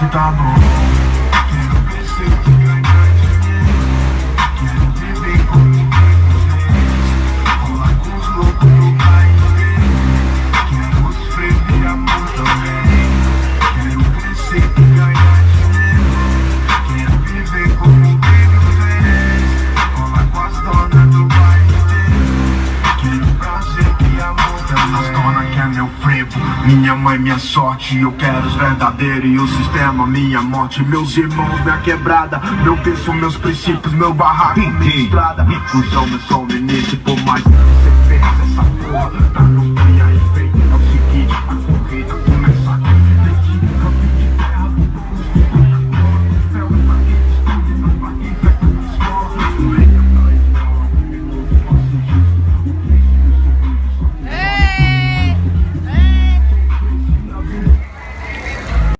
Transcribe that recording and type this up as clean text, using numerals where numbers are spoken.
que tá bom. Quero crescer e ganhar dinheiro. Quero viver como rolar com os loucos do baile. Quero escrever amor também. Quero crescer e ganhar dinheiro. Quero viver como rolar com as donas do baile. Quero prazer e amor também. As donas querem meu frevo, minha mãe, minha sorte. Eu quero os verdadeiros e o sistema, minha morte. Meus irmãos, minha quebrada, meu peso, meus princípios, meu barraco, minha estrada. Cusão, meu som no início, por mais que você fez essa porra, tá no